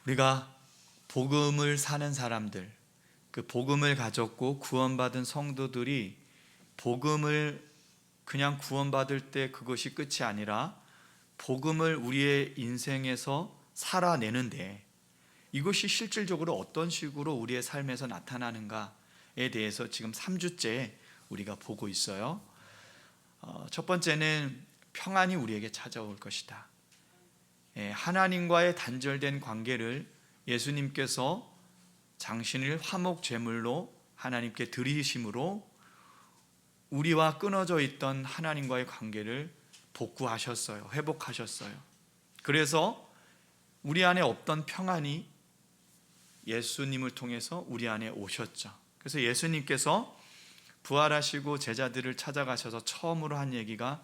우리가 복음을 사는 사람들, 그 복음을 가졌고 구원받은 성도들이 복음을 그냥 구원받을 때 그것이 끝이 아니라 복음을 우리의 인생에서 살아내는데 이것이 실질적으로 어떤 식으로 우리의 삶에서 나타나는가에 대해서 지금 3주째 우리가 보고 있어요. 첫 번째는 평안이 우리에게 찾아올 것이다. 하나님과의 단절된 관계를 예수님께서 당신을 화목 제물로 하나님께 드리심으로 우리와 끊어져 있던 하나님과의 관계를 복구하셨어요. 회복하셨어요. 그래서 우리 안에 없던 평안이 예수님을 통해서 우리 안에 오셨죠. 그래서 예수님께서 부활하시고 제자들을 찾아가셔서 처음으로 한 얘기가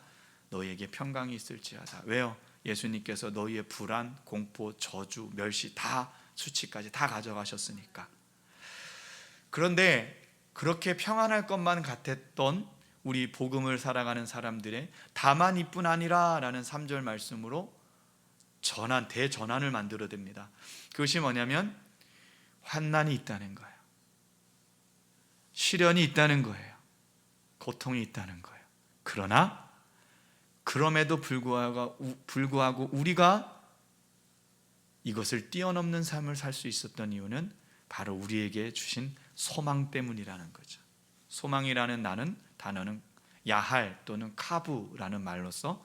너희에게 평강이 있을지어다. 왜요? 예수님께서 너희의 불안, 공포, 저주, 멸시 다 수치까지 다 가져가셨으니까. 그런데 그렇게 평안할 것만 같았던 우리 복음을 살아가는 사람들의 다만 이뿐 아니라 라는 3절 말씀으로 대전환을 만들어냅니다. 그것이 뭐냐면 환난이 있다는 거예요. 시련이 있다는 거예요. 고통이 있다는 거예요. 그러나 그럼에도 불구하고 우리가 이것을 뛰어넘는 삶을 살 수 있었던 이유는 바로 우리에게 주신 소망 때문이라는 거죠. 소망이라는 단어는 야할 또는 카부라는 말로서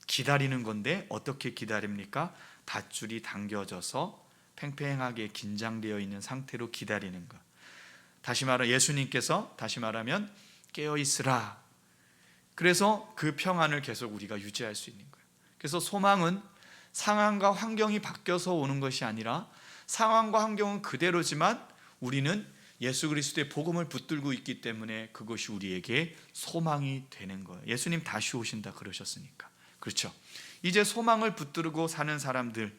기다리는 건데 어떻게 기다립니까? 밧줄이 당겨져서 팽팽하게 긴장되어 있는 상태로 기다리는 것. 예수님께서 다시 말하면 깨어있으라. 그래서 그 평안을 계속 우리가 유지할 수 있는 거예요. 그래서 소망은 상황과 환경이 바뀌어서 오는 것이 아니라 상황과 환경은 그대로지만 우리는 예수 그리스도의 복음을 붙들고 있기 때문에 그것이 우리에게 소망이 되는 거예요. 예수님 다시 오신다 그러셨으니까. 그렇죠? 이제 소망을 붙들고 사는 사람들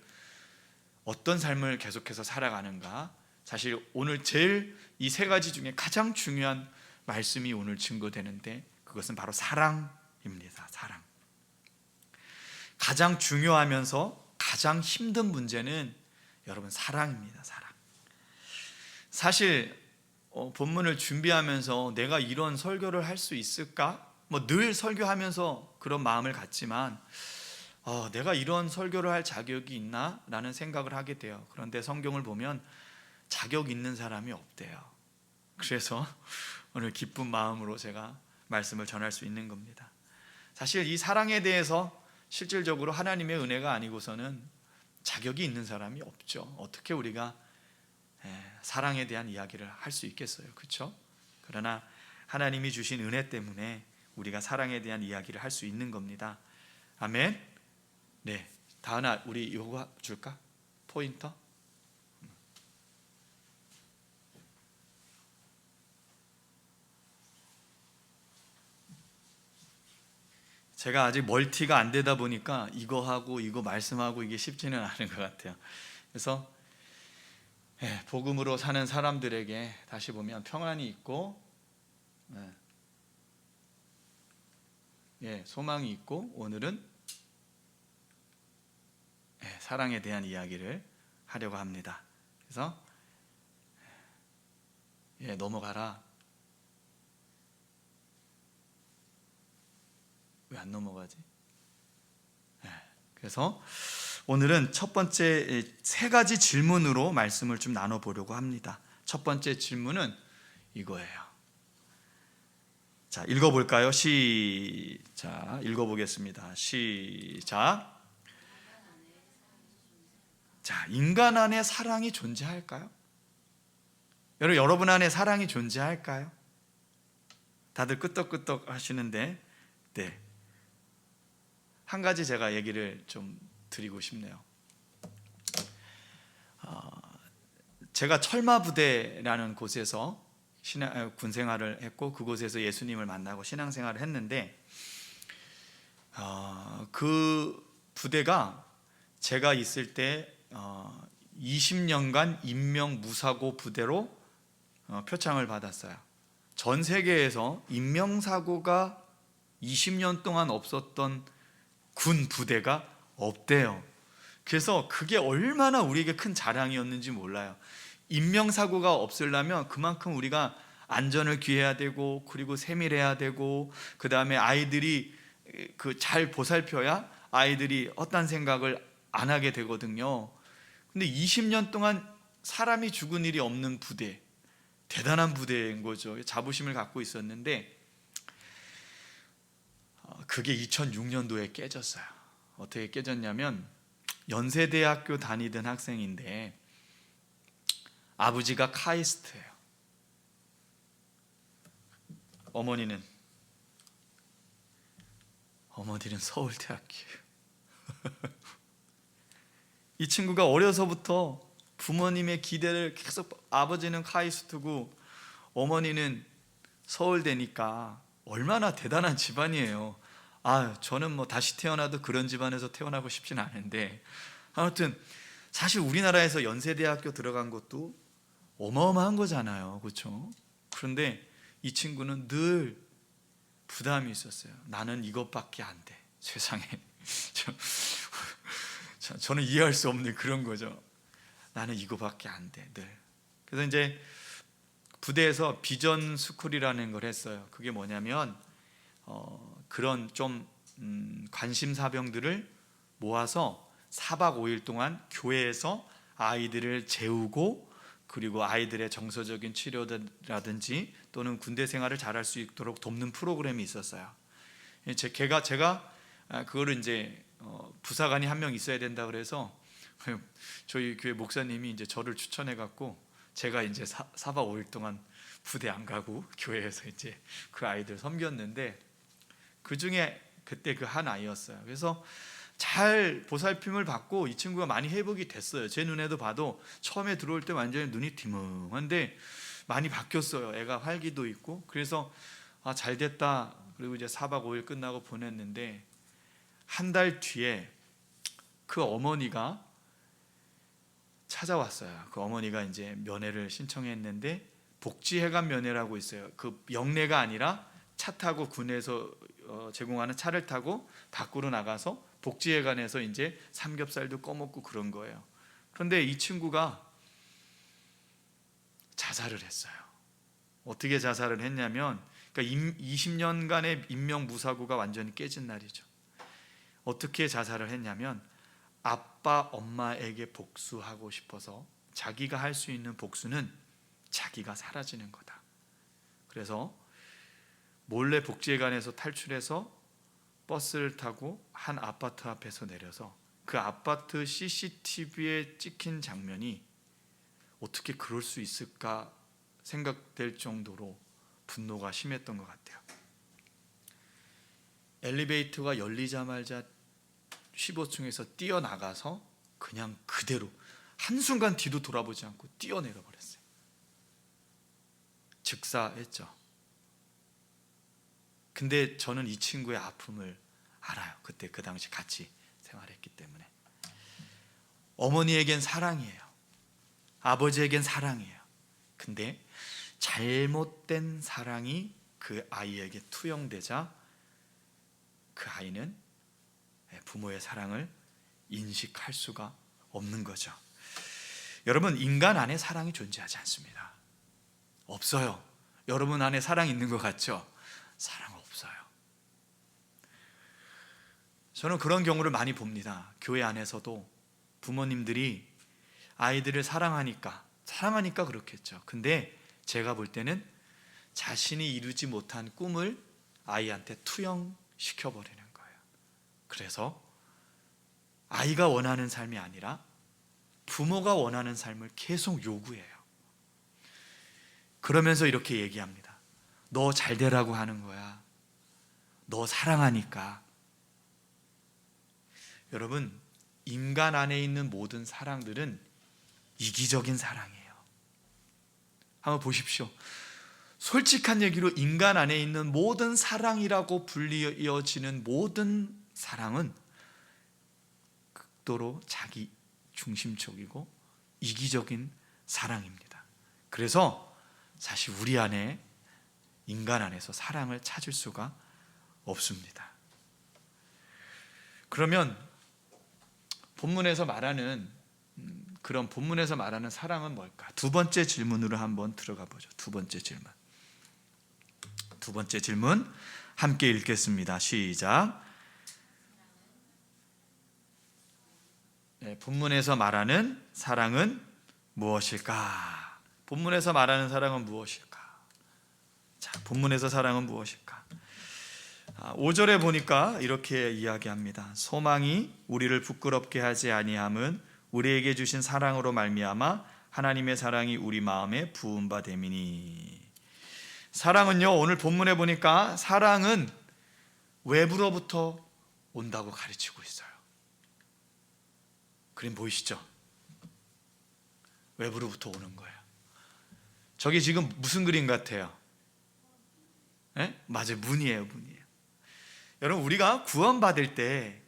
어떤 삶을 계속해서 살아가는가? 사실 오늘 제일 이 세 가지 중에 가장 중요한 말씀이 오늘 증거되는데 그것은 바로 사랑입니다. 사랑. 가장 중요하면서 가장 힘든 문제는 여러분 사랑입니다. 사랑. 사실 본문을 준비하면서 내가 이런 설교를 할 수 있을까? 늘 설교하면서 그런 마음을 갖지만 내가 이런 설교를 할 자격이 있나? 라는 생각을 하게 돼요. 그런데 성경을 보면 자격 있는 사람이 없대요. 그래서 오늘 기쁜 마음으로 제가 말씀을 전할 수 있는 겁니다. 사실 이 사랑에 대해서 실질적으로 하나님의 은혜가 아니고서는 자격이 있는 사람이 없죠. 어떻게 우리가 사랑에 대한 이야기를 할 수 있겠어요. 그렇죠? 그러나 하나님이 주신 은혜 때문에 우리가 사랑에 대한 이야기를 할 수 있는 겁니다. 아멘. 네, 다은아 우리 이거 줄까? 포인터? 제가 아직 멀티가 안 되다 보니까 이거 하고 이거 말씀하고 이게 쉽지는 않은 것 같아요. 그래서 복음으로 사는 사람들에게 다시 보면 평안이 있고 소망이 있고 오늘은 사랑에 대한 이야기를 하려고 합니다. 그래서 넘어가라. 왜 안 넘어가지? 그래서 오늘은 첫 번째 세 가지 질문으로 말씀을 좀 나눠보려고 합니다. 첫 번째 질문은 이거예요. 자, 읽어볼까요? 시작. 읽어보겠습니다. 시작. 자, 인간 안에 사랑이 존재할까요? 여러분 안에 사랑이 존재할까요? 다들 끄떡끄떡 하시는데 네. 한 가지 제가 얘기를 좀 드리고 싶네요. 제가 철마부대라는 곳에서 군 생활을 했고 그곳에서 예수님을 만나고 신앙생활을 했는데 그 부대가 제가 있을 때 20년간 인명무사고 부대로 표창을 받았어요. 전 세계에서 인명사고가 20년 동안 없었던 군 부대가 없대요. 그래서 그게 얼마나 우리에게 큰 자랑이었는지 몰라요. 인명사고가 없으려면 그만큼 우리가 안전을 기해야 되고, 그리고 세밀해야 되고, 그 다음에 아이들이 잘 보살펴야 아이들이 헛된 생각을 안 하게 되거든요. 근데 20년 동안 사람이 죽은 일이 없는 부대, 대단한 부대인 거죠. 자부심을 갖고 있었는데 그게 2006년도에 깨졌어요. 어떻게 깨졌냐면, 연세대학교 다니던 학생인데 아버지가 카이스트예요. 어머니는 서울대학교예요. 이 친구가 어려서부터 부모님의 기대를 계속, 아버지는 카이스트고 어머니는 서울대니까 얼마나 대단한 집안이에요. 저는 뭐 다시 태어나도 그런 집안에서 태어나고 싶진 않은데, 아무튼 사실 우리나라에서 연세대학교 들어간 것도 어마어마한 거잖아요, 그렇죠? 그런데 이 친구는 늘 부담이 있었어요. 나는 이것밖에 안 돼, 세상에. 저는 이해할 수 없는 그런 거죠. 나는 이거밖에 안 돼, 늘. 그래서 이제 부대에서 비전 스쿨이라는 걸 했어요. 그게 뭐냐면 그런 좀 관심사병들을 모아서 4박 5일 동안 교회에서 아이들을 재우고, 그리고 아이들의 정서적인 치료라든지 또는 군대 생활을 잘할 수 있도록 돕는 프로그램이 있었어요. 제가 그거를 이제 부사관이 한 명 있어야 된다 그래서 저희 교회 목사님이 이제 저를 추천해 갖고, 제가 이제 4박 5일 동안 부대 안 가고 교회에서 이제 그 아이들 섬겼는데, 그 중에 그때 그 한 아이였어요. 그래서 잘 보살핌을 받고 이 친구가 많이 회복이 됐어요. 제 눈에도 봐도 처음에 들어올 때 완전히 눈이 뒤멍한데 많이 바뀌었어요. 애가 활기도 있고. 그래서 잘 됐다. 그리고 이제 4박 5일 끝나고 보냈는데, 한 달 뒤에 그 어머니가 찾아왔어요. 그 어머니가 이제 면회를 신청했는데, 복지회관 면회라고 있어요. 그 영내가 아니라 차 타고 군에서 제공하는 차를 타고 밖으로 나가서 복지회관에서 이제 삼겹살도 꺼먹고 그런 거예요. 그런데 이 친구가 자살을 했어요. 어떻게 자살을 했냐면, 그러니까 20년간의 인명무사고가 완전히 깨진 날이죠. 어떻게 자살을 했냐면, 아빠 엄마에게 복수하고 싶어서 자기가 할 수 있는 복수는 자기가 사라지는 거다. 그래서 몰래 복지회관에서 탈출해서 버스를 타고 한 아파트 앞에서 내려서 그 아파트 CCTV에 찍힌 장면이 어떻게 그럴 수 있을까 생각될 정도로 분노가 심했던 것 같아요. 엘리베이터가 열리자마자 15층에서 뛰어나가서 그냥 그대로 한순간 뒤도 돌아보지 않고 뛰어내려 버렸어요. 즉사했죠. 근데 저는 이 친구의 아픔을 알아요. 그때 그 당시 같이 생활했기 때문에. 어머니에겐 사랑이에요. 아버지에겐 사랑이에요. 근데 잘못된 사랑이 그 아이에게 투영되자 그 아이는 부모의 사랑을 인식할 수가 없는 거죠. 여러분, 인간 안에 사랑이 존재하지 않습니다. 없어요. 여러분 안에 사랑 있는 것 같죠? 사랑 없어요. 저는 그런 경우를 많이 봅니다. 교회 안에서도 부모님들이 아이들을 사랑하니까 그렇겠죠. 근데 제가 볼 때는 자신이 이루지 못한 꿈을 아이한테 투영시켜버리는 거예요. 그래서 아이가 원하는 삶이 아니라 부모가 원하는 삶을 계속 요구해요. 그러면서 이렇게 얘기합니다. 너 잘 되라고 하는 거야. 너 사랑하니까. 여러분, 인간 안에 있는 모든 사랑들은 이기적인 사랑이에요. 한번 보십시오. 솔직한 얘기로 인간 안에 있는 모든 사랑이라고 불리어지는 모든 사랑은 극도로 자기 중심적이고 이기적인 사랑입니다. 그래서 사실 우리 안에, 인간 안에서 사랑을 찾을 수가 없습니다. 그러면 본문에서 말하는 그런 본문에서 말하는 사랑은 뭘까? 두 번째 질문으로 한번 들어가 보죠. 두 번째 질문 함께 읽겠습니다. 시작. 네, 본문에서 말하는 사랑은 무엇일까? 본문에서 말하는 사랑은 무엇일까? 자, 본문에서 사랑은 무엇일까? 5절에 보니까 이렇게 이야기합니다. 소망이 우리를 부끄럽게 하지 아니함은 우리에게 주신 사랑으로 말미암아 하나님의 사랑이 우리 마음에 부은 바 됨이니. 사랑은요, 오늘 본문에 보니까 사랑은 외부로부터 온다고 가르치고 있어요. 그림 보이시죠? 외부로부터 오는 거예요. 저게 지금 무슨 그림 같아요? 네? 맞아요. 문이에요. 여러분, 우리가 구원받을 때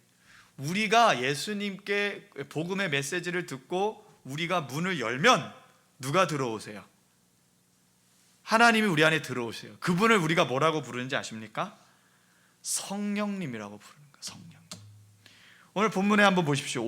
우리가 예수님께 복음의 메시지를 듣고 우리가 문을 열면 누가 들어오세요? 하나님이 우리 안에 들어오세요. 그분을 우리가 뭐라고 부르는지 아십니까? 성령님이라고 부르는 거예요. 성령. 오늘 본문에 한번 보십시오.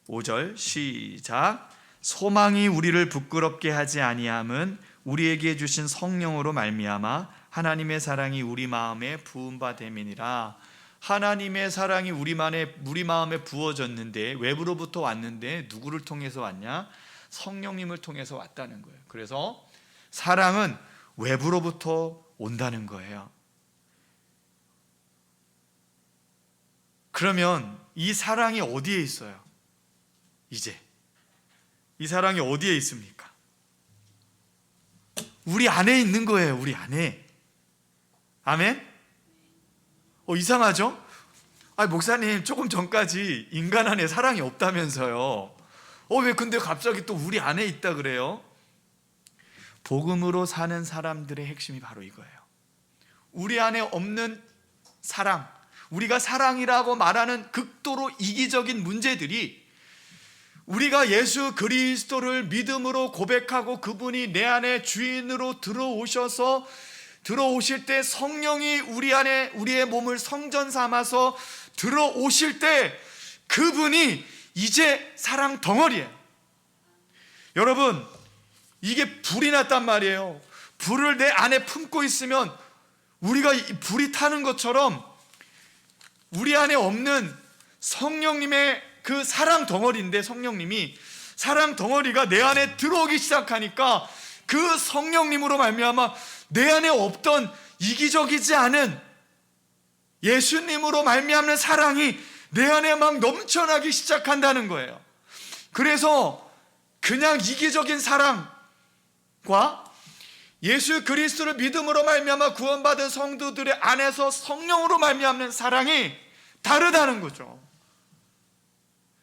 5절 시작. 소망이 우리를 부끄럽게 하지 아니함은 우리에게 주신 성령으로 말미암아 하나님의 사랑이 우리 마음에 부은 바 됨이니라. 하나님의 사랑이 우리 마음에 부어졌는데, 외부로부터 왔는데 누구를 통해서 왔냐? 성령님을 통해서 왔다는 거예요. 그래서 사랑은 외부로부터 온다는 거예요. 그러면 이 사랑이 어디에 있어요? 이제 이 사랑이 어디에 있습니까? 우리 안에 있는 거예요. 우리 안에. 아멘? 이상하죠? 목사님, 조금 전까지 인간 안에 사랑이 없다면서요. 왜 근데 갑자기 또 우리 안에 있다 그래요? 복음으로 사는 사람들의 핵심이 바로 이거예요. 우리 안에 없는 사랑, 우리가 사랑이라고 말하는 극도로 이기적인 문제들이 우리가 예수 그리스도를 믿음으로 고백하고 그분이 내 안에 주인으로 들어오실 때 성령이 우리 안에 우리의 몸을 성전 삼아서 들어오실 때 그분이 이제 사랑 덩어리예요. 여러분, 이게 불이 났단 말이에요. 불을 내 안에 품고 있으면 우리가 불이 타는 것처럼 우리 안에 없는 성령님의 그 사랑 덩어리인데, 성령님이 사랑 덩어리가 내 안에 들어오기 시작하니까 그 성령님으로 말미암아 내 안에 없던 이기적이지 않은 예수님으로 말미암는 사랑이 내 안에 막 넘쳐나기 시작한다는 거예요. 그래서 그냥 이기적인 사랑과 예수 그리스도를 믿음으로 말미암아 구원받은 성도들의 안에서 성령으로 말미암는 사랑이 다르다는 거죠.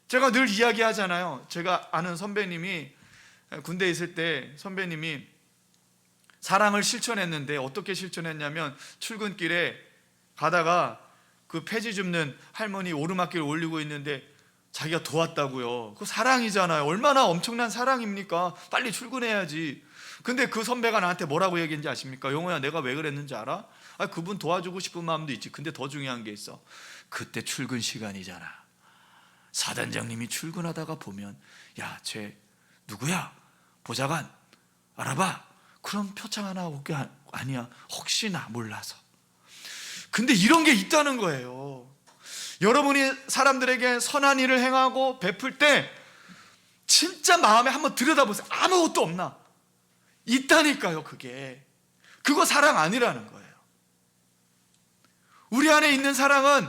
제가 늘 이야기하잖아요. 제가 아는 선배님이 군대에 있을 때 선배님이 사랑을 실천했는데, 어떻게 실천했냐면 출근길에 가다가 그 폐지 줍는 할머니 오르막길을 올리고 있는데 자기가 도왔다고요. 그거 사랑이잖아요. 얼마나 엄청난 사랑입니까? 빨리 출근해야지. 근데 그 선배가 나한테 뭐라고 얘기했는지 아십니까? 영호야, 내가 왜 그랬는지 알아? 그분 도와주고 싶은 마음도 있지. 근데 더 중요한 게 있어. 그때 출근 시간이잖아. 사단장님이 출근하다가 보면, 야, 쟤 누구야? 보좌관 알아봐. 그럼 표창 하나 올 게 아니야. 혹시나 몰라서. 근데 이런 게 있다는 거예요. 여러분이 사람들에게 선한 일을 행하고 베풀 때 진짜 마음에 한번 들여다보세요. 아무것도 없나? 있다니까요. 그거 사랑 아니라는 거예요. 우리 안에 있는 사랑은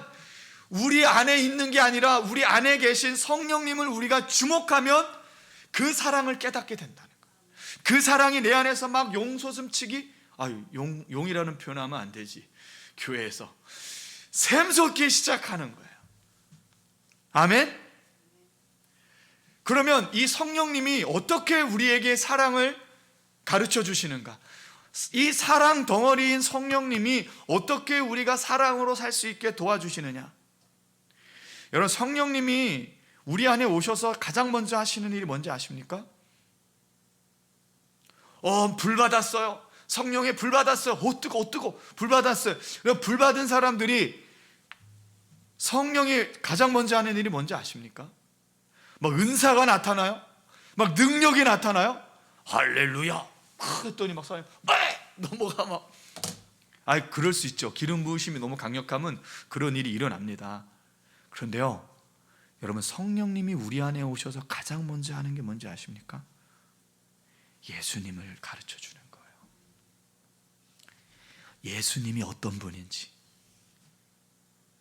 우리 안에 있는 게 아니라 우리 안에 계신 성령님을 우리가 주목하면 그 사랑을 깨닫게 된다는 거예요. 그 사랑이 내 안에서 막 용솟음치기, 용이라는 표현하면 안 되지, 교회에서 샘솟기 시작하는 거예요. 아멘? 그러면 이 성령님이 어떻게 우리에게 사랑을 가르쳐 주시는가? 이 사랑 덩어리인 성령님이 어떻게 우리가 사랑으로 살 수 있게 도와주시느냐? 여러분, 성령님이 우리 안에 오셔서 가장 먼저 하시는 일이 뭔지 아십니까? 불 받았어요. 성령의 불 받았어요. 뜨거 불 받았어요. 불 받은 사람들이 성령이 가장 먼저 하는 일이 뭔지 아십니까? 막 은사가 나타나요? 막 능력이 나타나요? 할렐루야 했더니 막 사람이 넘어가 막. 그럴 수 있죠. 기름 부으심이 너무 강력하면 그런 일이 일어납니다. 그런데요, 여러분, 성령님이 우리 안에 오셔서 가장 먼저 하는 게 뭔지 아십니까? 예수님을 가르쳐 주는 거예요. 예수님이 어떤 분인지,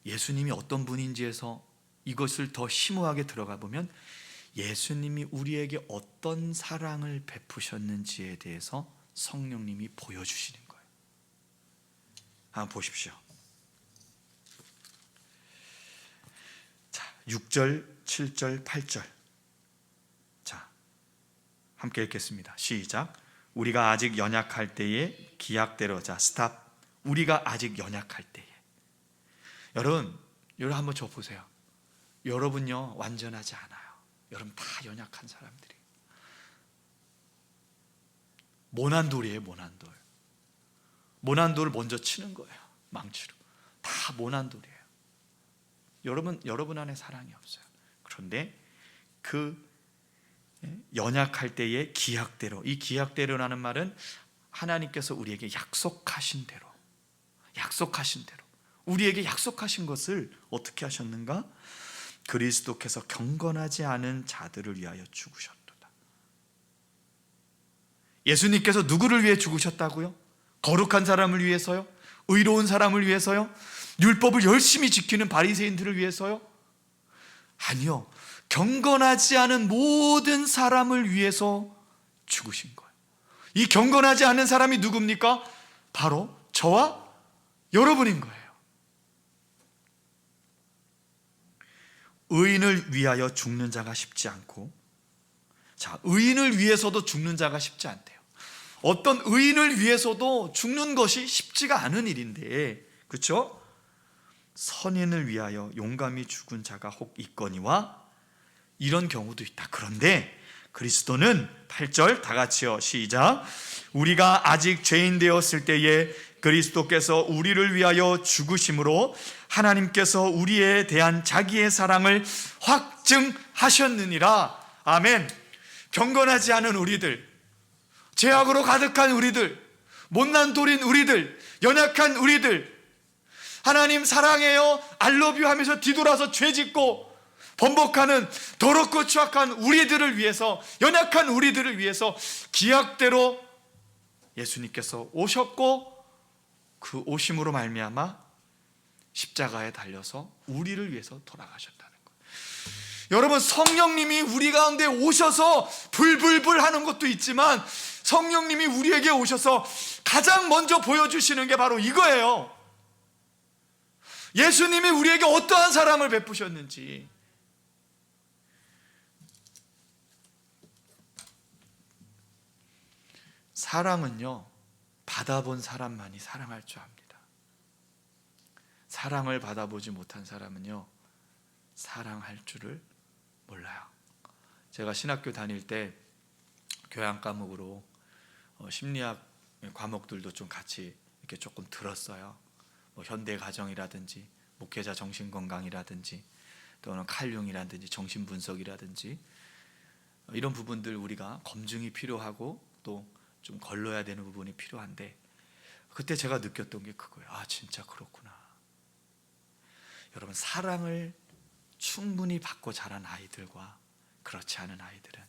예수님이 어떤 분인지에서 이것을 더 심오하게 들어가 보면 예수님이 우리에게 어떤 사랑을 베푸셨는지에 대해서 성령님이 보여주시는 거예요. 한번 보십시오. 자, 6절, 7절, 8절. 자, 함께 읽겠습니다. 시작. 우리가 아직 연약할 때에 기약대로. 자, 스탑. 우리가 아직 연약할 때에. 여러분 한번 저 보세요. 여러분요, 완전하지 않아요. 여러분 다 연약한 사람들이. 모난 돌이에요. 모난 돌을 먼저 치는 거예요. 망치로. 다 모난 돌이에요. 여러분 안에 사랑이 없어요. 그런데 그 연약할 때의 기약대로, 이 기약대로라는 말은 하나님께서 우리에게 약속하신 대로 우리에게 약속하신 것을 어떻게 하셨는가? 그리스도께서 경건하지 않은 자들을 위하여 죽으셨도다. 예수님께서 누구를 위해 죽으셨다고요? 거룩한 사람을 위해서요? 의로운 사람을 위해서요? 율법을 열심히 지키는 바리새인들을 위해서요? 아니요. 경건하지 않은 모든 사람을 위해서 죽으신 거예요. 이 경건하지 않은 사람이 누굽니까? 바로 저와 여러분인 거예요. 의인을 위하여 죽는 자가 쉽지 않고, 자, 의인을 위해서도 죽는 자가 쉽지 않대요. 어떤 의인을 위해서도 죽는 것이 쉽지가 않은 일인데, 그렇죠? 선인을 위하여 용감히 죽은 자가 혹 있거니와, 이런 경우도 있다. 그런데 그리스도는 8절 다 같이요. 시작. 우리가 아직 죄인 되었을 때에 그리스도께서 우리를 위하여 죽으심으로 하나님께서 우리에 대한 자기의 사랑을 확증하셨느니라. 아멘. 경건하지 않은 우리들, 죄악으로 가득한 우리들, 못난 돌인 우리들, 연약한 우리들, 하나님 사랑해요, 알러뷰 하면서 뒤돌아서 죄짓고 번복하는 더럽고 추악한 우리들을 위해서, 연약한 우리들을 위해서 기약대로 예수님께서 오셨고, 그 오심으로 말미암아 십자가에 달려서 우리를 위해서 돌아가셨다는 거예요. 여러분, 성령님이 우리 가운데 오셔서 불불불 하는 것도 있지만, 성령님이 우리에게 오셔서 가장 먼저 보여주시는 게 바로 이거예요. 예수님이 우리에게 어떠한 사랑을 베푸셨는지. 사랑은요, 받아본 사람만이 사랑할 줄 압니다. 사랑을 받아보지 못한 사람은요, 사랑할 줄을 몰라요. 제가 신학교 다닐 때 교양 과목으로 심리학 과목들도 좀 같이 이렇게 조금 들었어요. 뭐 현대 가정이라든지 목회자 정신건강이라든지 또는 칼융이라든지 정신분석이라든지 이런 부분들 우리가 검증이 필요하고 또 좀 걸러야 되는 부분이 필요한데, 그때 제가 느꼈던 게 그거예요. 아, 진짜 그렇구나. 여러분, 사랑을 충분히 받고 자란 아이들과 그렇지 않은 아이들은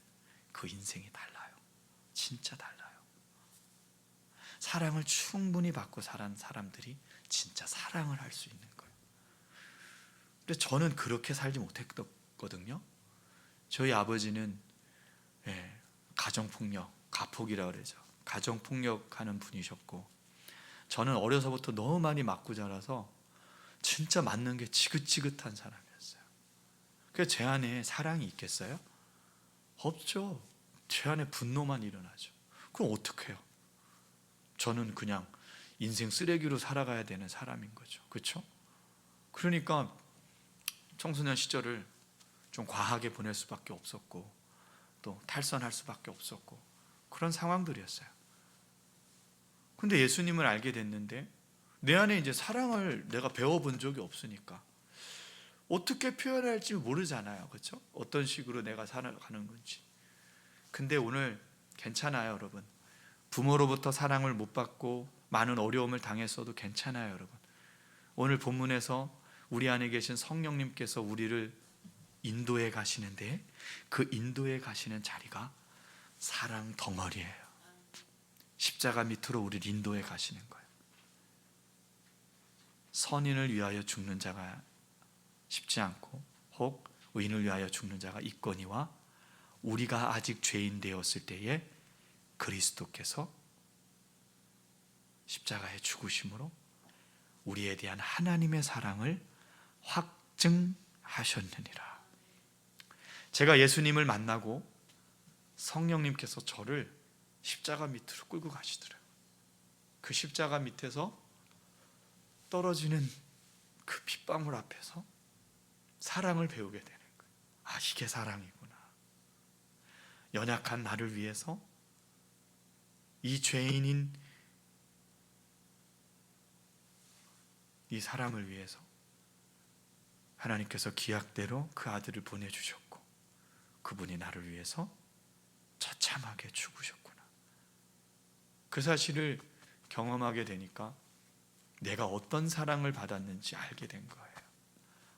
그 인생이 달라요. 진짜 달라요. 사랑을 충분히 받고 자란 사람들이 진짜 사랑을 할 수 있는 거예요. 근데 저는 그렇게 살지 못했거든요. 저희 아버지는 가정폭력, 가폭이라고 그러죠. 가정폭력하는 분이셨고, 저는 어려서부터 너무 많이 맞고 자라서 진짜 맞는 게 지긋지긋한 사람이었어요. 그래서 제 안에 사랑이 있겠어요? 없죠. 제 안에 분노만 일어나죠. 그럼 어떡해요? 저는 그냥 인생 쓰레기로 살아가야 되는 사람인 거죠. 그렇죠? 그러니까 청소년 시절을 좀 과하게 보낼 수밖에 없었고, 또 탈선할 수밖에 없었고, 그런 상황들이었어요. 근데 예수님을 알게 됐는데 내 안에 이제 사랑을 내가 배워본 적이 없으니까 어떻게 표현해야 할지 모르잖아요. 그렇죠? 어떤 식으로 내가 살아가는 건지. 근데 오늘 괜찮아요, 여러분. 부모로부터 사랑을 못 받고 많은 어려움을 당했어도 괜찮아요, 여러분. 오늘 본문에서 우리 안에 계신 성령님께서 우리를 인도해 가시는데, 그 인도해 가시는 자리가 사랑 덩어리예요. 십자가 밑으로 우리를 인도해 가시는 거예요. 선인을 위하여 죽는 자가 쉽지 않고, 혹 의인을 위하여 죽는 자가 있거니와, 우리가 아직 죄인 되었을 때에 그리스도께서 십자가에 죽으심으로 우리에 대한 하나님의 사랑을 확증하셨느니라. 제가 예수님을 만나고 성령님께서 저를 십자가 밑으로 끌고 가시더라고요. 그 십자가 밑에서 떨어지는 그 핏방울 앞에서 사랑을 배우게 되는 거예요. 아, 이게 사랑이구나. 연약한 나를 위해서, 이 죄인인 이 사람을 위해서 하나님께서 기약대로 그 아들을 보내주셨고, 그분이 나를 위해서 처참하게 죽으셨구나. 그 사실을 경험하게 되니까 내가 어떤 사랑을 받았는지 알게 된 거예요.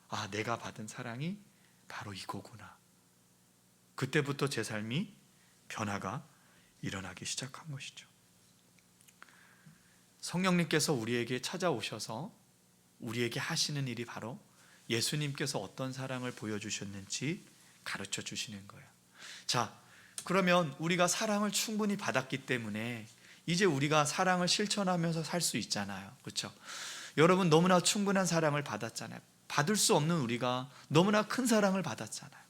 아, 내가 받은 사랑이 바로 이거구나. 그때부터 제 삶이 변화가 일어나기 시작한 것이죠. 성령님께서 우리에게 찾아오셔서 우리에게 하시는 일이 바로 예수님께서 어떤 사랑을 보여주셨는지 가르쳐 주시는 거예요. 자, 그러면 우리가 사랑을 충분히 받았기 때문에 이제 우리가 사랑을 실천하면서 살 수 있잖아요. 그렇죠? 여러분, 너무나 충분한 사랑을 받았잖아요. 받을 수 없는 우리가 너무나 큰 사랑을 받았잖아요.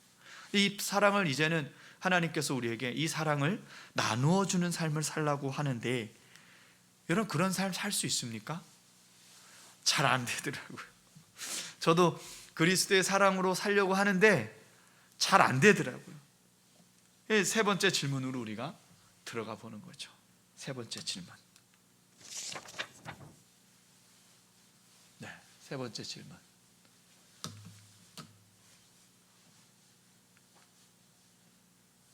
이 사랑을 이제는 하나님께서 우리에게 이 사랑을 나누어 주는 삶을 살라고 하는데, 여러분, 그런 삶 살 수 있습니까? 잘 안 되더라고요. 저도 그리스도의 사랑으로 살려고 하는데 잘 안 되더라고요. 세 번째 질문으로 우리가 들어가 보는 거죠. 세 번째 질문. 네, 세 번째 질문.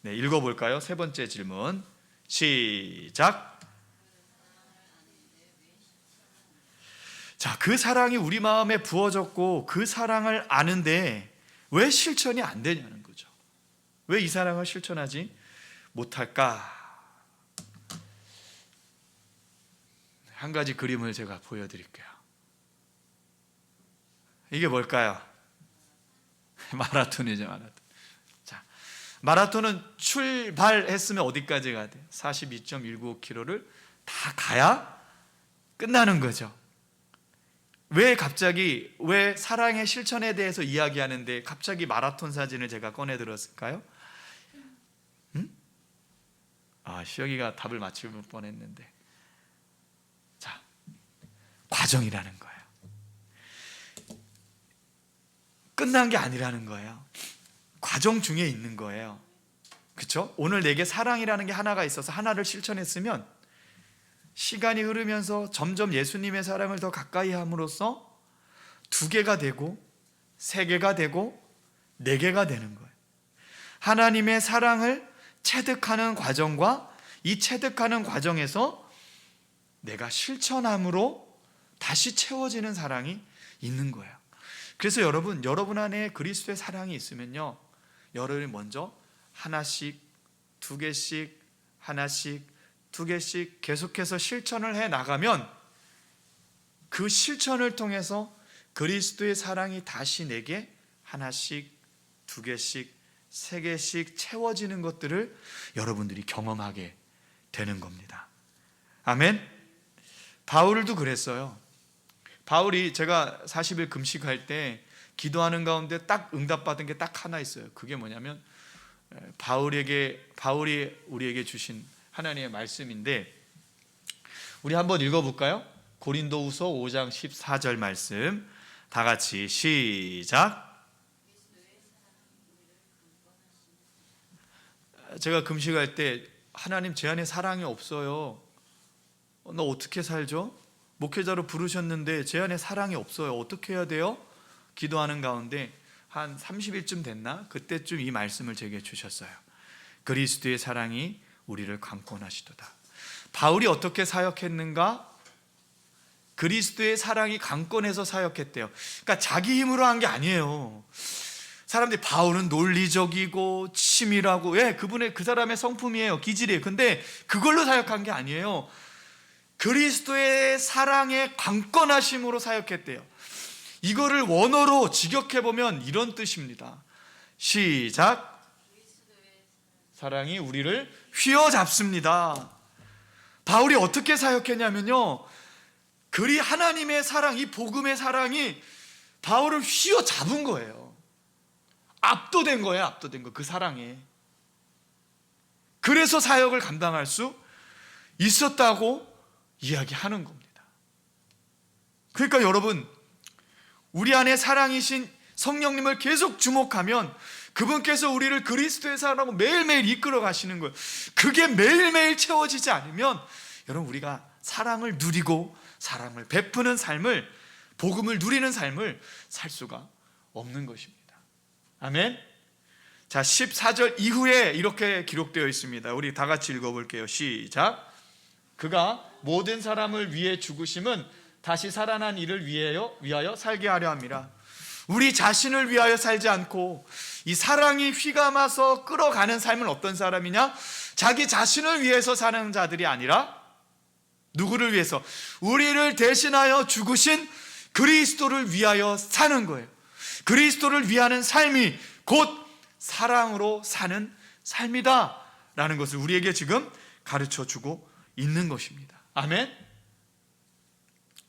네, 읽어볼까요? 세 번째 질문. 시작. 자, 그 사랑이 우리 마음에 부어졌고 그 사랑을 아는데 왜 실천이 안 되냐는 거죠. 왜 이 사랑을 실천하지 못할까? 한 가지 그림을 제가 보여드릴게요. 이게 뭘까요? 마라톤이죠, 마라톤. 자, 마라톤은 출발했으면 어디까지 가야 돼요? 42.195km를 다 가야 끝나는 거죠. 왜 갑자기, 왜 사랑의 실천에 대해서 이야기하는데 갑자기 마라톤 사진을 제가 꺼내 들었을까요? 시혁이가 답을 맞출 뻔했는데, 자, 과정이라는 거예요. 끝난 게 아니라는 거예요. 과정 중에 있는 거예요. 그렇죠? 오늘 내게 사랑이라는 게 하나가 있어서 하나를 실천했으면 시간이 흐르면서 점점 예수님의 사랑을 더 가까이 함으로써 2개가 되고 3개가 되고 4개가 되는 거예요. 하나님의 사랑을 체득하는 과정과 이 체득하는 과정에서 내가 실천함으로 다시 채워지는 사랑이 있는 거예요. 그래서 여러분 안에 그리스도의 사랑이 있으면요, 여러분이 먼저 하나씩, 2개씩, 하나씩, 2개씩 계속해서 실천을 해 나가면 그 실천을 통해서 그리스도의 사랑이 다시 내게 하나씩, 2개씩, 3개씩 채워지는 것들을 여러분들이 경험하게 되는 겁니다. 아멘. 바울도 그랬어요. 바울이, 제가 40일 금식할 때 기도하는 가운데 딱 응답받은 게 딱 하나 있어요. 그게 뭐냐면 바울이 우리에게 주신 하나님의 말씀인데, 우리 한번 읽어볼까요? 고린도후서 5장 14절 말씀 다 같이 시작. 제가 금식할 때, 하나님, 제 안에 사랑이 없어요. 나 어떻게 살죠? 목회자로 부르셨는데 제 안에 사랑이 없어요. 어떻게 해야 돼요? 기도하는 가운데 한 30일쯤 됐나? 그때쯤 이 말씀을 제게 주셨어요. 그리스도의 사랑이 우리를 강권하시도다. 바울이 어떻게 사역했는가? 그리스도의 사랑이 강권해서 사역했대요. 그러니까 자기 힘으로 한 게 아니에요. 사람들이 바울은 논리적이고 치밀하고, 그 사람의 성품이에요, 기질이에요. 근데 그걸로 사역한 게 아니에요. 그리스도의 사랑의 강권하심으로 사역했대요. 이거를 원어로 직역해 보면 이런 뜻입니다. 시작. 사랑이 우리를 휘어잡습니다. 바울이 어떻게 사역했냐면요, 하나님의 사랑, 이 복음의 사랑이 바울을 휘어잡은 거예요. 압도된 거예요. 압도된 거, 그 사랑에. 그래서 사역을 감당할 수 있었다고 이야기하는 겁니다. 그러니까 여러분, 우리 안에 사랑이신 성령님을 계속 주목하면 그분께서 우리를 그리스도의 사랑으로 매일매일 이끌어 가시는 거예요. 그게 매일매일 채워지지 않으면 여러분, 우리가 사랑을 누리고 사랑을 베푸는 삶을, 복음을 누리는 삶을 살 수가 없는 것입니다. 아멘. 자, 14절 이후에 이렇게 기록되어 있습니다. 우리 다 같이 읽어볼게요. 시작. 그가 모든 사람을 위해 죽으심은 다시 살아난 이를 위하여 살게 하려 함이라. 우리 자신을 위하여 살지 않고 이 사랑이 휘감아서 끌어가는 삶은 어떤 사람이냐? 자기 자신을 위해서 사는 자들이 아니라 누구를 위해서? 우리를 대신하여 죽으신 그리스도를 위하여 사는 거예요. 그리스도를 위하는 삶이 곧 사랑으로 사는 삶이다 라는 것을 우리에게 지금 가르쳐 주고 있는 것입니다. 아멘.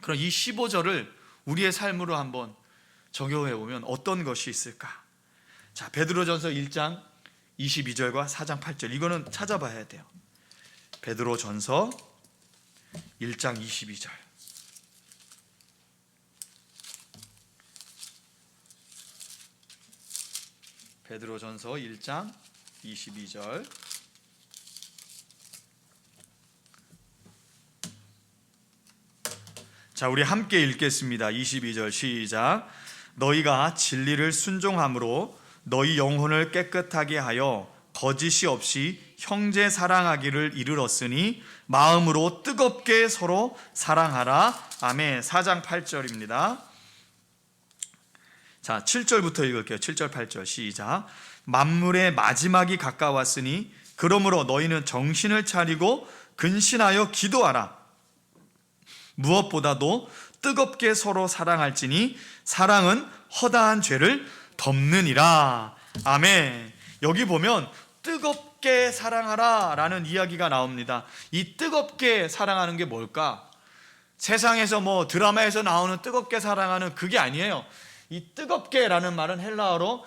그럼 이 15절을 우리의 삶으로 한번 적용해 보면 어떤 것이 있을까? 자, 베드로전서 1장 22절과 4장 8절, 이거는 찾아봐야 돼요. 베드로전서 1장 22절. 베드로전서 1장 22절. 자, 우리 함께 읽겠습니다. 22절 시작. 너희가 진리를 순종함으로 너희 영혼을 깨끗하게 하여 거짓이 없이 형제 사랑하기를 이르렀으니 마음으로 뜨겁게 서로 사랑하라. 아멘. 4장 8절입니다. 자, 7절부터 읽을게요. 7절 8절 시작. 만물의 마지막이 가까웠으니 그러므로 너희는 정신을 차리고 근신하여 기도하라. 무엇보다도 뜨겁게 서로 사랑할지니 사랑은 허다한 죄를 덮느니라. 아멘. 여기 보면 뜨겁게 사랑하라 라는 이야기가 나옵니다. 이 뜨겁게 사랑하는 게 뭘까? 세상에서 뭐 드라마에서 나오는 뜨겁게 사랑하는 그게 아니에요. 이 뜨겁게 라는 말은 헬라어로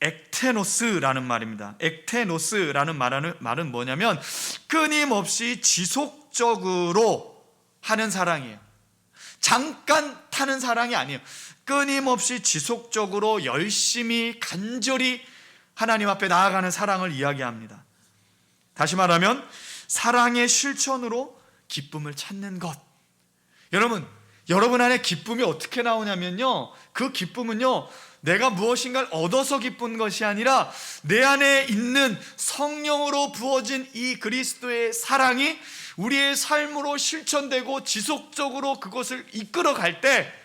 액테노스라는 말입니다. 액테노스라는 말은 뭐냐면 끊임없이 지속적으로 하는 사랑이에요. 잠깐 타는 사랑이 아니에요. 끊임없이 지속적으로 열심히 간절히 하나님 앞에 나아가는 사랑을 이야기합니다. 다시 말하면 사랑의 실천으로 기쁨을 찾는 것. 여러분 안에 기쁨이 어떻게 나오냐면요, 그 기쁨은요, 내가 무엇인가를 얻어서 기쁜 것이 아니라 내 안에 있는 성령으로 부어진 이 그리스도의 사랑이 우리의 삶으로 실천되고 지속적으로 그것을 이끌어 갈 때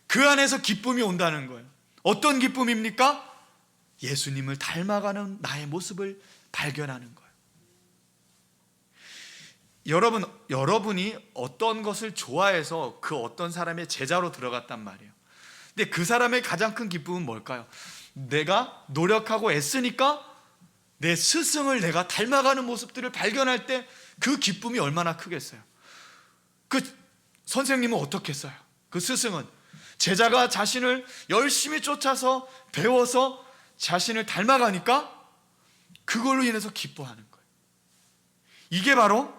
그 안에서 기쁨이 온다는 거예요. 어떤 기쁨입니까? 예수님을 닮아가는 나의 모습을 발견하는 거예요. 여러분이 어떤 것을 좋아해서 그 어떤 사람의 제자로 들어갔단 말이에요. 근데 그 사람의 가장 큰 기쁨은 뭘까요? 내가 노력하고 애쓰니까 내 스승을 내가 닮아가는 모습들을 발견할 때 그 기쁨이 얼마나 크겠어요. 그 선생님은 어떻게 했어요? 그 스승은 제자가 자신을 열심히 쫓아서 배워서 자신을 닮아가니까 그걸로 인해서 기뻐하는 거예요. 이게 바로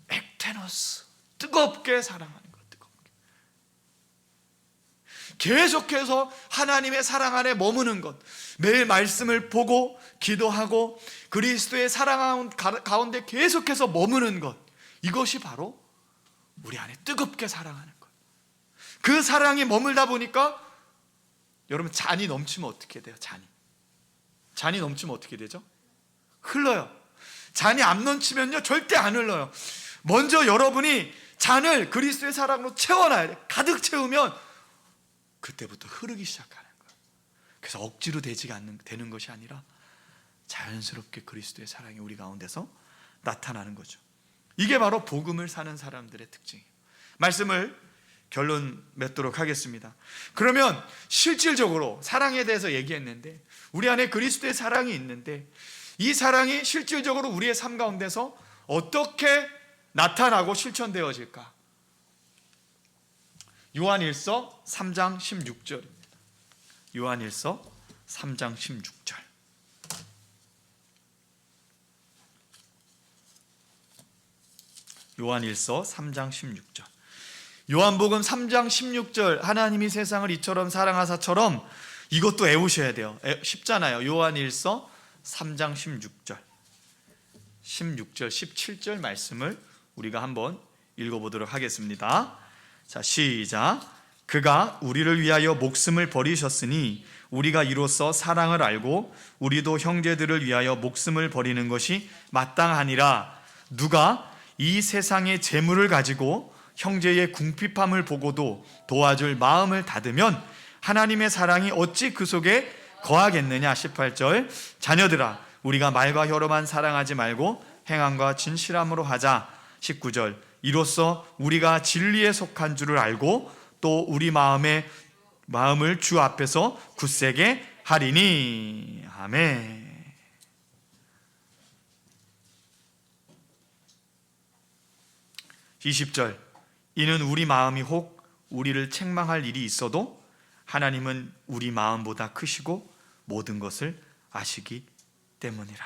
액테노스, 뜨겁게 사랑하는 거예요. 뜨겁게. 계속해서 하나님의 사랑 안에 머무는 것, 매일 말씀을 보고 기도하고 그리스도의 사랑 가운데 계속해서 머무는 것, 이것이 바로 우리 안에 뜨겁게 사랑하는 것. 그 사랑이 머물다 보니까 여러분, 잔이 넘치면 어떻게 돼요? 잔이 넘치면 어떻게 되죠? 흘러요. 잔이 안 넘치면요 절대 안 흘러요. 먼저 여러분이 잔을 그리스도의 사랑으로 채워놔야 돼요. 가득 채우면 그때부터 흐르기 시작하는 거예요. 그래서 억지로 되는 것이 아니라 자연스럽게 그리스도의 사랑이 우리 가운데서 나타나는 거죠. 이게 바로 복음을 사는 사람들의 특징이에요. 말씀을 결론 맺도록 하겠습니다. 그러면 실질적으로 사랑에 대해서 얘기했는데, 우리 안에 그리스도의 사랑이 있는데 이 사랑이 실질적으로 우리의 삶 가운데서 어떻게 나타나고 실천되어질까? 요한일서 3장 16절입니다. 요한일서 3장 16절. 요한일서 3장 16절. 요한복음 3장 16절, 하나님이 세상을 이처럼 사랑하사처럼, 이것도 외우셔야 돼요. 쉽잖아요. 요한일서 3장 16절, 17절 말씀을 우리가 한번 읽어보도록 하겠습니다. 자, 시작. 그가 우리를 위하여 목숨을 버리셨으니 우리가 이로써 사랑을 알고 우리도 형제들을 위하여 목숨을 버리는 것이 마땅하니라. 누가 이 세상의 재물을 가지고 형제의 궁핍함을 보고도 도와줄 마음을 닫으면 하나님의 사랑이 어찌 그 속에 거하겠느냐. 18절. 자녀들아, 우리가 말과 혀로만 사랑하지 말고 행함과 진실함으로 하자. 19절. 이로써 우리가 진리에 속한 줄을 알고 또 우리 마음을 주 앞에서 굳세게 하리니. 아멘. (20절) 이는 우리 마음이 혹 우리를 책망할 일이 있어도 하나님은 우리 마음보다 크시고 모든 것을 아시기 때문이라.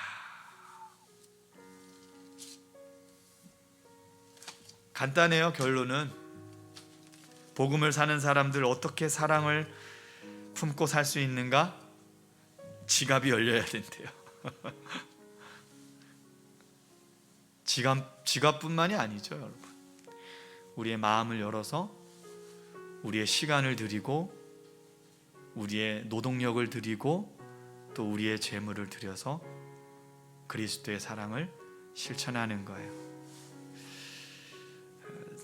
간단해요. 결론은 복음을 사는 사람들 어떻게 사랑을 품고 살 수 있는가? 지갑이 열려야 된대요. 지갑뿐만이 아니죠, 여러분. 우리의 마음을 열어서 우리의 시간을 드리고 우리의 노동력을 드리고 또 우리의 재물을 들여서 그리스도의 사랑을 실천하는 거예요.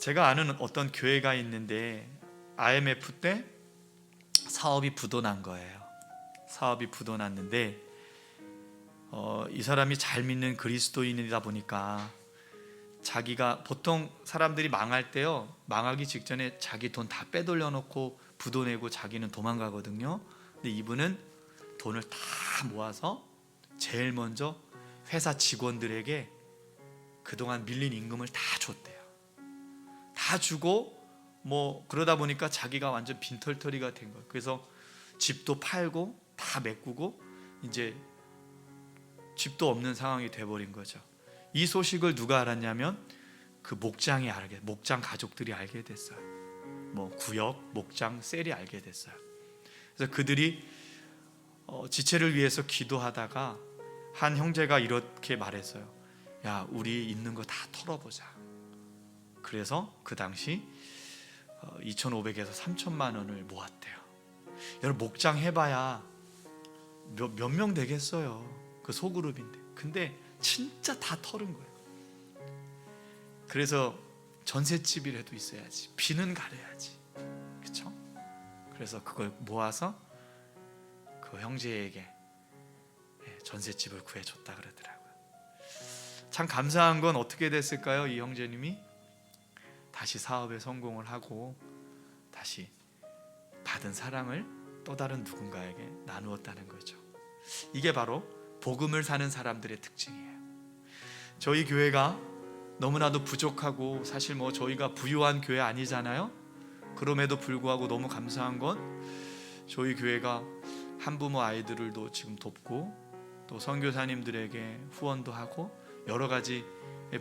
제가 아는 어떤 교회가 있는데 IMF 때 사업이 부도난 거예요. 사업이 부도났는데 이 사람이 잘 믿는 그리스도인이다 보니까 자기가, 보통 사람들이 망할 때요, 망하기 직전에 자기 돈 다 빼돌려 놓고 부도내고 자기는 도망가거든요. 근데 이분은 돈을 다 모아서 제일 먼저 회사 직원들에게 그동안 밀린 임금을 다 줬대요. 다 주고 뭐 그러다 보니까 자기가 완전 빈털터리가 된 거예요. 그래서 집도 팔고 다 메꾸고 이제 집도 없는 상황이 돼버린 거죠. 이 소식을 누가 알았냐면 그 목장 가족들이 알게 됐어요. 뭐 구역, 목장, 셀이 알게 됐어요. 그래서 그들이 지체를 위해서 기도하다가 한 형제가 이렇게 말했어요. 야, 우리 있는 거 다 털어보자. 그래서 그 당시 2,500에서 3,000만 원을 모았대요. 여러분, 목장 해봐야 몇 명 되겠어요. 그 소그룹인데. 근데 진짜 다 털은 거예요. 그래서 전셋집이라도 있어야지, 비는 가려야지, 그렇죠? 그래서 그걸 모아서 그 형제에게 전셋집을 구해줬다 그러더라고요. 참 감사한 건 어떻게 됐을까요? 이 형제님이 다시 사업에 성공을 하고 다시 받은 사랑을 또 다른 누군가에게 나누었다는 거죠. 이게 바로 복음을 사는 사람들의 특징이에요. 저희 교회가 너무나도 부족하고 사실 뭐 저희가 부유한 교회 아니잖아요. 그럼에도 불구하고 너무 감사한 건 저희 교회가 한부모 아이들도 지금 돕고 또 선교사님들에게 후원도 하고 여러 가지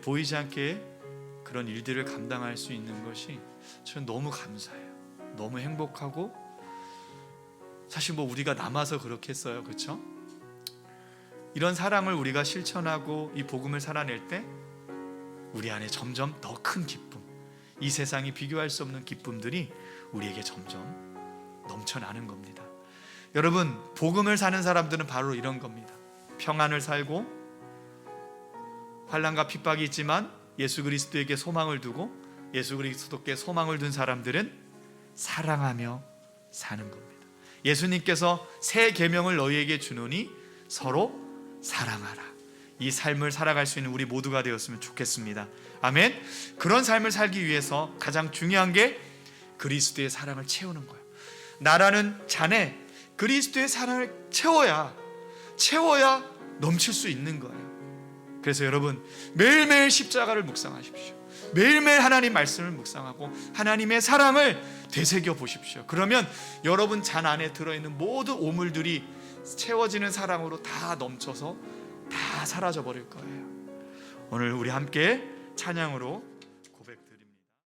보이지 않게 그런 일들을 감당할 수 있는 것이 저는 너무 감사해요. 너무 행복하고, 사실 뭐 우리가 남아서 그렇겠어요, 그렇죠? 이런 사랑을 우리가 실천하고 이 복음을 살아낼 때 우리 안에 점점 더 큰 기쁨, 이 세상이 비교할 수 없는 기쁨들이 우리에게 점점 넘쳐나는 겁니다. 여러분, 복음을 사는 사람들은 바로 이런 겁니다. 평안을 살고 환난과 핍박이 있지만 예수 그리스도에게 소망을 두고 예수 그리스도께 소망을 둔 사람들은 사랑하며 사는 겁니다. 예수님께서 새 계명을 너희에게 주노니 서로 사랑하라. 이 삶을 살아갈 수 있는 우리 모두가 되었으면 좋겠습니다. 아멘. 그런 삶을 살기 위해서 가장 중요한 게 그리스도의 사랑을 채우는 거예요. 나라는 잔에 그리스도의 사랑을 채워야 넘칠 수 있는 거예요. 그래서 여러분, 매일매일 십자가를 묵상하십시오. 매일매일 하나님 말씀을 묵상하고 하나님의 사랑을 되새겨 보십시오. 그러면 여러분 잔 안에 들어있는 모든 오물들이 채워지는 사랑으로 다 넘쳐서 다 사라져 버릴 거예요. 오늘 우리 함께 찬양으로